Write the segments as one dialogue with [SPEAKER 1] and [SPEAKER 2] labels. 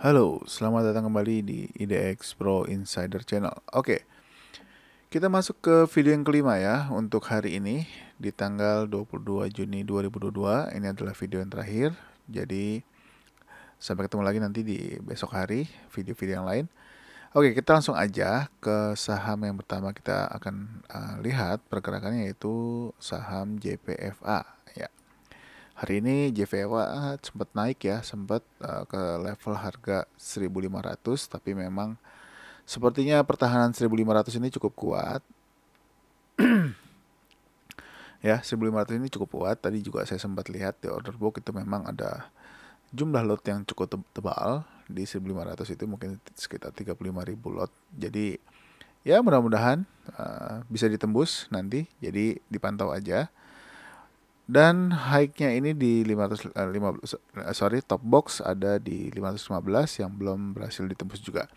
[SPEAKER 1] Halo, selamat datang kembali di IDX Pro Insider Channel. Oke, kita masuk ke video yang kelima ya untuk hari ini di tanggal 22 Juni 2022. Ini adalah video yang terakhir. Jadi sampai ketemu lagi nanti di besok hari video-video yang lain. Oke, kita langsung aja ke saham yang pertama kita akan lihat pergerakannya, yaitu saham JPFA ya. Hari ini JPFA sempat naik ya, sempat ke level harga 1.500, tapi memang sepertinya pertahanan 1.500 ini cukup kuat. Ya, 1.500 ini cukup kuat. Tadi juga saya sempat lihat di order book itu memang ada jumlah lot yang cukup tebal di 1.500 itu, mungkin sekitar 35.000 lot. Jadi ya mudah-mudahan bisa ditembus nanti. Jadi dipantau aja. Dan high-nya ini di 515, top box ada di 515 yang belum berhasil ditembus juga.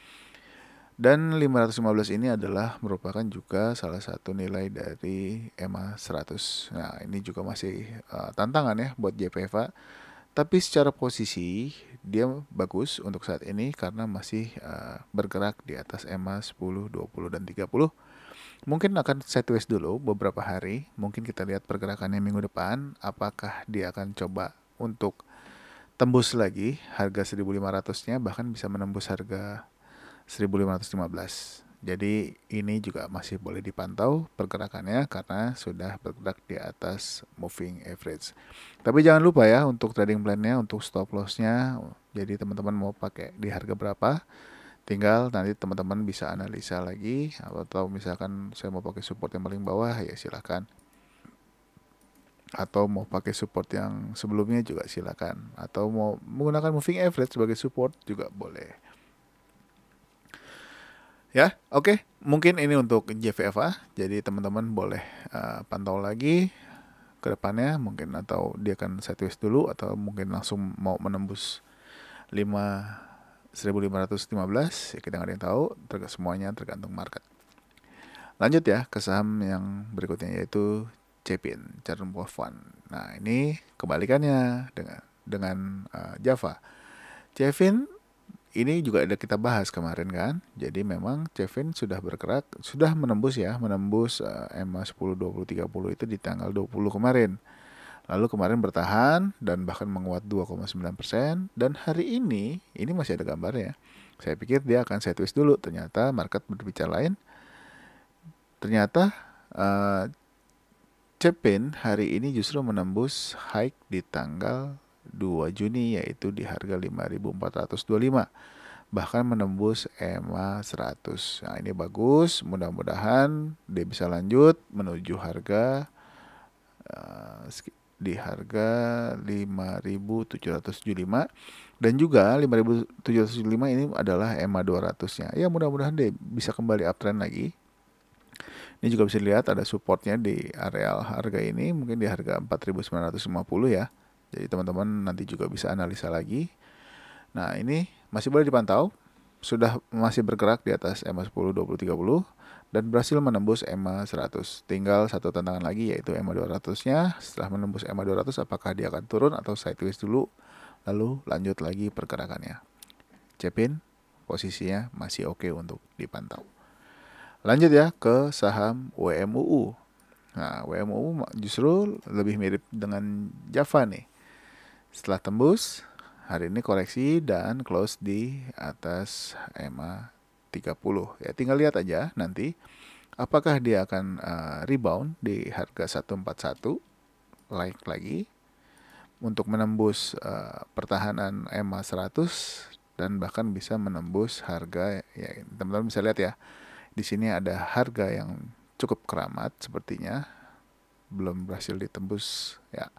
[SPEAKER 1] Dan 515 ini adalah merupakan juga salah satu nilai dari EMA 100. Nah, ini juga masih tantangan ya buat JPFA. Tapi secara posisi dia bagus untuk saat ini karena masih bergerak di atas EMA 10, 20, dan 30. Mungkin akan sideways dulu beberapa hari. Mungkin kita lihat pergerakannya minggu depan. Apakah dia akan coba untuk tembus lagi harga 1.500-nya, bahkan bisa menembus harga 1.515. Jadi ini juga masih boleh dipantau pergerakannya karena sudah bergerak di atas moving average. Tapi jangan lupa ya untuk trading plan-nya, untuk stop loss-nya. Jadi teman-teman mau pakai di harga berapa, tinggal nanti teman-teman bisa analisa lagi. Atau misalkan saya mau pakai support yang paling bawah, ya silakan. Atau mau pakai support yang sebelumnya juga silakan. Atau mau menggunakan moving average sebagai support juga boleh. Ya, oke. Mungkin ini untuk JVFA. Jadi teman-teman boleh pantau lagi ke depannya mungkin, atau dia akan sideways dulu, atau mungkin langsung mau menembus 1.515. Ya, kita nggak ada yang tahu. Semuanya tergantung market. Lanjut ya ke saham yang berikutnya, yaitu Cepin, Charun Pofan. Nah, ini kebalikannya dengan Java. Cepin ini juga ada kita bahas kemarin kan. Jadi memang Cepin sudah bergerak, sudah menembus ya, menembus EMA 10, 20, 30 itu di tanggal 20 kemarin. Lalu kemarin bertahan dan bahkan menguat 2,9%, dan hari ini masih ada gambarnya. Saya pikir dia akan sideways dulu, ternyata market berbicara lain. Ternyata Cepin hari ini justru menembus high di tanggal 2 Juni, yaitu di harga 5.425. Bahkan menembus EMA 100. Nah, ini bagus, mudah-mudahan dia bisa lanjut menuju harga di harga 5.775, dan juga 5.775 ini adalah EMA 200-nya. Ya, mudah-mudahan dia bisa kembali uptrend lagi. Ini juga bisa dilihat ada supportnya di areal harga ini, mungkin di harga 4.950 ya. Jadi teman-teman nanti juga bisa analisa lagi. Nah, ini masih boleh dipantau. Sudah masih bergerak di atas EMA 10, 20, 30 dan berhasil menembus EMA 100. Tinggal satu tantangan lagi, yaitu EMA 200-nya. Setelah menembus EMA 200, apakah dia akan turun atau sideways dulu, lalu lanjut lagi pergerakannya. Cepin posisinya masih oke untuk dipantau. Lanjut ya ke saham WMUU. Nah, WMUU justru lebih mirip dengan Java nih. Setelah tembus, hari ini koreksi dan close di atas EMA 30. Ya, tinggal lihat aja nanti apakah dia akan rebound di harga 141, like lagi untuk menembus pertahanan EMA 100, dan bahkan bisa menembus harga, ya teman-teman bisa lihat ya. Di sini ada harga yang cukup keramat sepertinya, belum berhasil ditembus ya.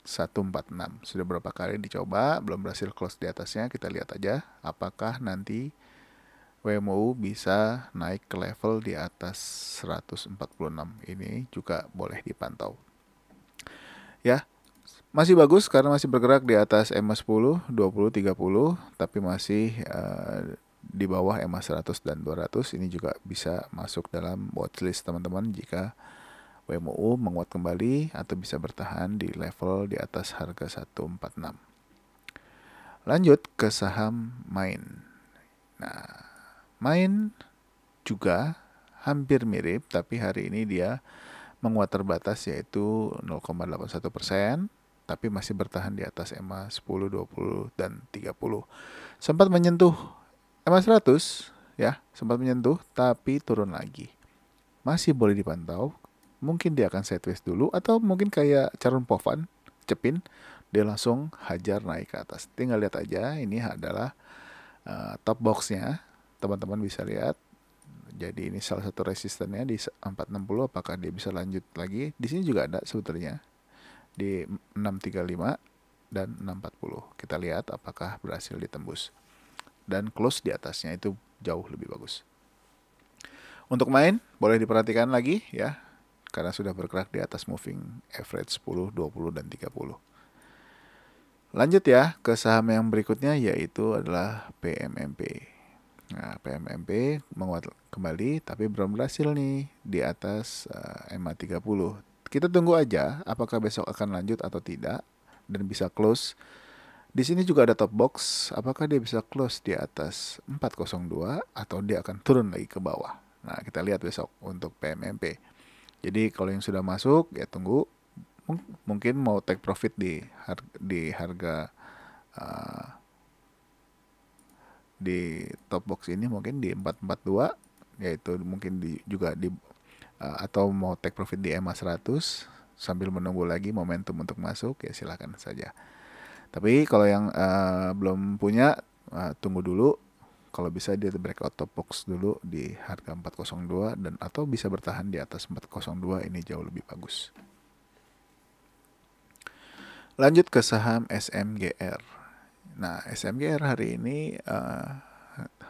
[SPEAKER 1] 146 sudah berapa kali dicoba, belum berhasil close di atasnya. Kita lihat aja apakah nanti WMU bisa naik ke level di atas 146. Ini juga boleh dipantau. Ya, masih bagus karena masih bergerak di atas EMA 10, 20, 30, tapi masih di bawah EMA 100 dan 200. Ini juga bisa masuk dalam watchlist teman-teman jika WMU menguat kembali atau bisa bertahan di level di atas harga 146. Lanjut ke saham Main. Nah, Main juga hampir mirip, tapi hari ini dia menguat terbatas yaitu 0,81%, tapi masih bertahan di atas EMA 10, 20, dan 30. Sempat menyentuh EMA 100, ya, sempat menyentuh, tapi turun lagi. Masih boleh dipantau, mungkin dia akan sideways dulu, atau mungkin kayak Charun Povan, Cepin, dia langsung hajar naik ke atas. Tinggal lihat aja, ini adalah top boxnya, teman-teman bisa lihat. Jadi ini salah satu resistennya di 460, apakah dia bisa lanjut lagi? Di sini juga ada sebetulnya di 635 dan 640. Kita lihat apakah berhasil ditembus. Dan close di atasnya itu jauh lebih bagus. Untuk main boleh diperhatikan lagi ya, karena sudah bergerak di atas moving average 10, 20, dan 30. Lanjut ya ke saham yang berikutnya yaitu adalah PMMP. Nah, PMMP menguat kembali tapi belum berhasil nih di atas EMA 30. Kita tunggu aja apakah besok akan lanjut atau tidak dan bisa close. Di sini juga ada top box, apakah dia bisa close di atas 402 atau dia akan turun lagi ke bawah. Nah, kita lihat besok untuk PMMP. Jadi kalau yang sudah masuk ya tunggu, mungkin mau take profit di harga di top box ini mungkin di 442, yaitu mungkin juga di atau mau take profit di EMA 100 sambil menunggu lagi momentum untuk masuk, ya silakan saja. Tapi kalau yang belum punya, tunggu dulu. Kalau bisa dia breakout top box dulu di harga 402 dan atau bisa bertahan di atas 402, ini jauh lebih bagus. Lanjut ke saham SMGR. Nah, SMGR hari ini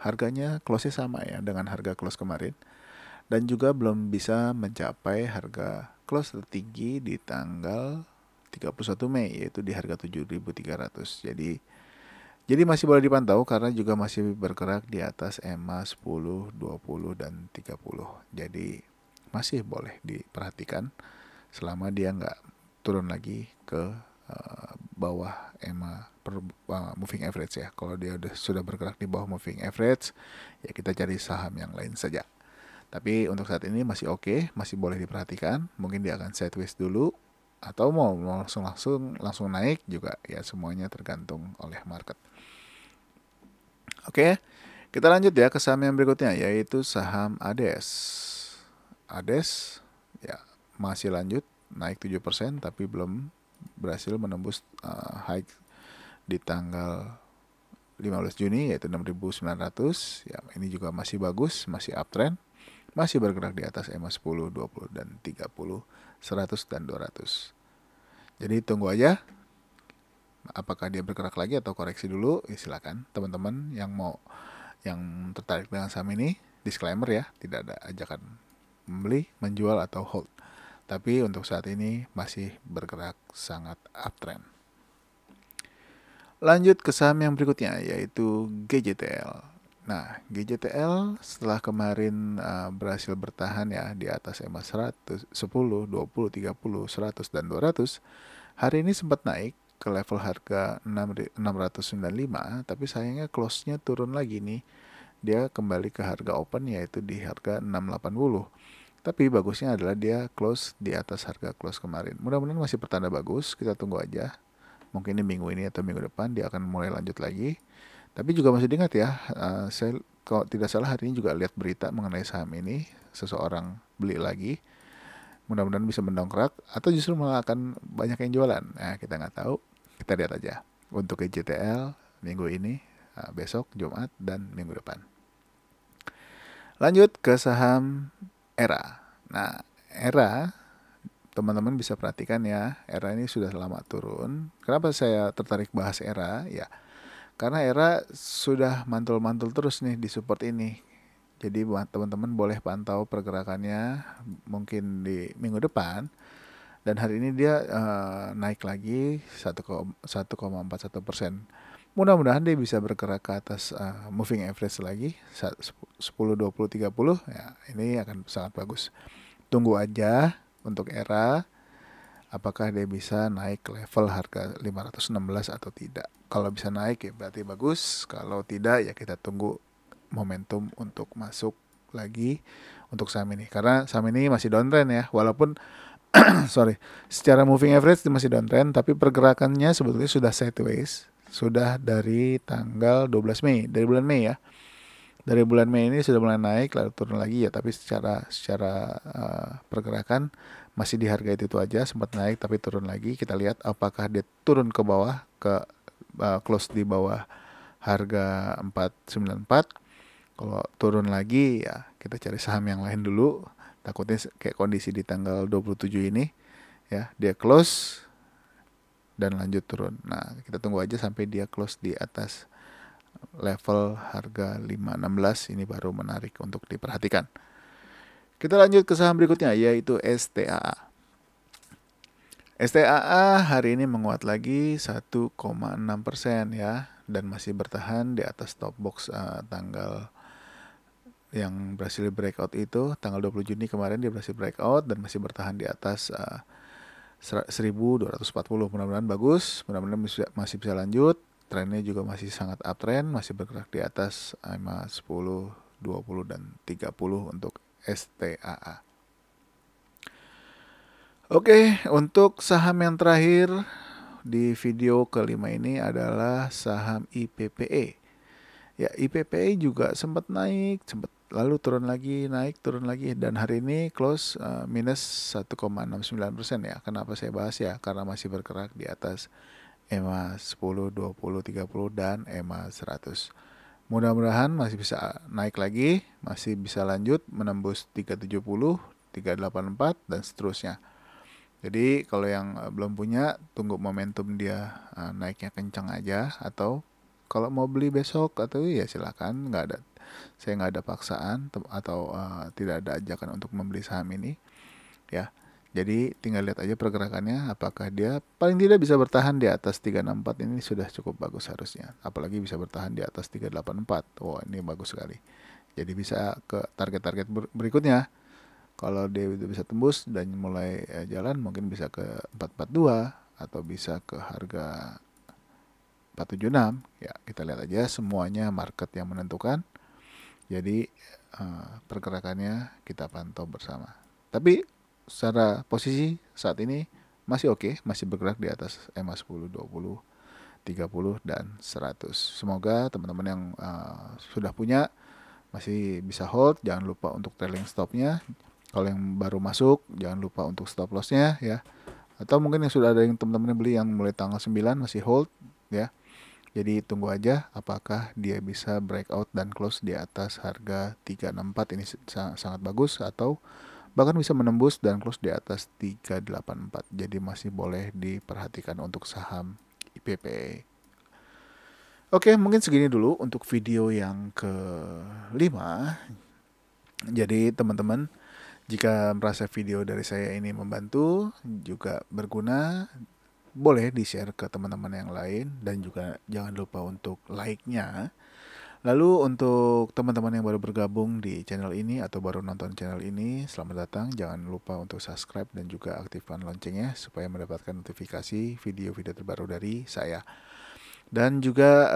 [SPEAKER 1] harganya close-nya sama ya dengan harga close kemarin. Dan juga belum bisa mencapai harga close tertinggi di tanggal 31 Mei, yaitu di harga 7.300. Jadi masih boleh dipantau karena juga masih bergerak di atas EMA 10, 20, dan 30. Jadi masih boleh diperhatikan selama dia nggak turun lagi ke bawah EMA moving average ya. Kalau dia sudah bergerak di bawah moving average, ya kita cari saham yang lain saja. Tapi untuk saat ini masih oke, masih boleh diperhatikan. Mungkin dia akan sideways dulu atau mau langsung naik juga, ya semuanya tergantung oleh market. Oke, kita lanjut ya ke saham yang berikutnya yaitu saham ADES. ADES ya masih lanjut naik 7% tapi belum berhasil menembus high di tanggal 15 Juni yaitu 6.900. Ya, ini juga masih bagus, masih uptrend. Masih bergerak di atas EMA 10, 20, dan 30, 100, dan 200. Jadi tunggu aja apakah dia bergerak lagi atau koreksi dulu, ya silakan teman-teman yang tertarik dengan saham ini. Disclaimer ya, tidak ada ajakan membeli, menjual, atau hold. Tapi untuk saat ini masih bergerak sangat uptrend. Lanjut ke saham yang berikutnya yaitu GJTL. Nah, GJTL setelah kemarin berhasil bertahan ya di atas EMA 100, 10, 20, 30, 100, dan 200. Hari ini sempat naik ke level harga 695, tapi sayangnya close-nya turun lagi nih. Dia kembali ke harga open yaitu di harga 680. Tapi bagusnya adalah dia close di atas harga close kemarin. Mudah-mudahan masih pertanda bagus, kita tunggu aja. Mungkin di minggu ini atau minggu depan dia akan mulai lanjut lagi. Tapi juga masih diingat ya, saya kalau tidak salah hari ini juga lihat berita mengenai saham ini, seseorang beli lagi. Mudah-mudahan bisa mendongkrak atau justru malah akan banyak yang jualan. Nah, kita nggak tahu. Kita lihat aja untuk GJTL minggu ini, besok, Jumat, dan minggu depan. Lanjut ke saham ERA. Nah, ERA teman-teman bisa perhatikan ya, ERA ini sudah lama turun. Kenapa saya tertarik bahas ERA? Ya, karena ERA sudah mantul-mantul terus nih di support ini. Jadi buat teman-teman boleh pantau pergerakannya mungkin di minggu depan. Dan hari ini dia naik lagi 1,41%. Mudah-mudahan dia bisa bergerak ke atas moving average lagi 10, 20, 30. Ya, ini akan sangat bagus. Tunggu aja untuk ERA. apakah dia bisa naik ke level harga 516 atau tidak. Kalau bisa naik ya berarti bagus, kalau tidak ya kita tunggu momentum untuk masuk lagi untuk saham ini. Karena saham ini masih downtrend ya, walaupun sorry, secara moving average masih downtrend, tapi pergerakannya sebetulnya sudah sideways, sudah dari tanggal 12 Mei, dari bulan Mei ya. Dari bulan Mei ini sudah mulai naik lalu turun lagi ya, tapi secara pergerakan masih di harga itu aja, sempat naik tapi turun lagi. Kita lihat apakah dia turun ke bawah, ke close di bawah harga 494. Kalau turun lagi ya kita cari saham yang lain dulu. Takutnya kayak kondisi di tanggal 27 ini ya, dia close dan lanjut turun. Nah, kita tunggu aja sampai dia close di atas level harga 516, ini baru menarik untuk diperhatikan. Kita lanjut ke saham berikutnya yaitu STAA. STAA hari ini menguat lagi 1,6% ya, dan masih bertahan di atas top box tanggal yang berhasil breakout itu tanggal 20 Juni kemarin. Dia berhasil breakout dan masih bertahan di atas 1240. Mudah-mudahan bagus, mudah-mudahan masih bisa lanjut. Trennya juga masih sangat uptrend, masih bergerak di atas EMA 10, 20 dan 30 untuk STAA. Oke, untuk saham yang terakhir di video kelima ini adalah saham IPPE. Ya, IPPE juga sempat naik, sempat lalu turun lagi, naik, turun lagi, dan hari ini close minus 1,69% ya. Kenapa saya bahas ya? Karena masih bergerak di atas EMA 10, 20, 30 dan EMA 100. Mudah-mudahan masih bisa naik lagi, masih bisa lanjut menembus 370, 384 dan seterusnya. Jadi kalau yang belum punya, tunggu momentum dia naiknya kencang aja, atau kalau mau beli besok atau ya silakan, saya nggak ada paksaan atau tidak ada ajakan untuk membeli saham ini ya. Jadi tinggal lihat aja pergerakannya, apakah dia paling tidak bisa bertahan di atas 364, ini sudah cukup bagus harusnya. Apalagi bisa bertahan di atas 384. Wah, ini bagus sekali. Jadi bisa ke target-target berikutnya. Kalau dia bisa tembus dan mulai jalan, mungkin bisa ke 442 atau bisa ke harga 476. Ya, kita lihat aja, semuanya market yang menentukan. Jadi pergerakannya kita pantau bersama. Tapi secara posisi saat ini masih oke, masih bergerak di atas EMA 10, 20, 30 dan 100. Semoga teman-teman yang sudah punya masih bisa hold, jangan lupa untuk trailing stopnya. Kalau yang baru masuk, jangan lupa untuk stop lossnya ya. Atau mungkin yang sudah ada yang teman-teman beli yang mulai tanggal 9 masih hold ya. Jadi tunggu aja apakah dia bisa breakout dan close di atas harga 364, ini sangat bagus, atau bahkan bisa menembus dan close di atas 384. Jadi masih boleh diperhatikan untuk saham IPPE. Oke, mungkin segini dulu untuk video yang kelima. Jadi teman-teman, jika merasa video dari saya ini membantu, juga berguna, boleh di-share ke teman-teman yang lain, dan juga jangan lupa untuk like-nya. Lalu untuk teman-teman yang baru bergabung di channel ini atau baru nonton channel ini, selamat datang. Jangan lupa untuk subscribe dan juga aktifkan loncengnya supaya mendapatkan notifikasi video-video terbaru dari saya. Dan juga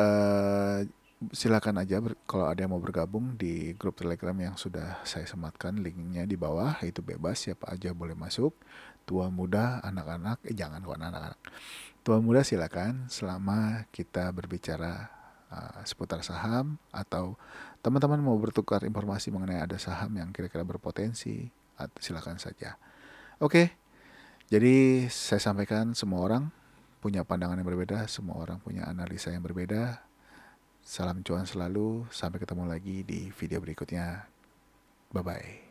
[SPEAKER 1] silakan aja kalau ada yang mau bergabung di grup Telegram yang sudah saya sematkan linknya di bawah. Itu bebas, siapa aja boleh masuk, tua muda, anak-anak, jangan kok anak-anak, tua muda silakan, selama kita berbicara seputar saham, atau teman-teman mau bertukar informasi mengenai ada saham yang kira-kira berpotensi, silakan saja. Oke, jadi saya sampaikan, semua orang punya pandangan yang berbeda, semua orang punya analisa yang berbeda. Salam cuan selalu, sampai ketemu lagi di video berikutnya. Bye-bye.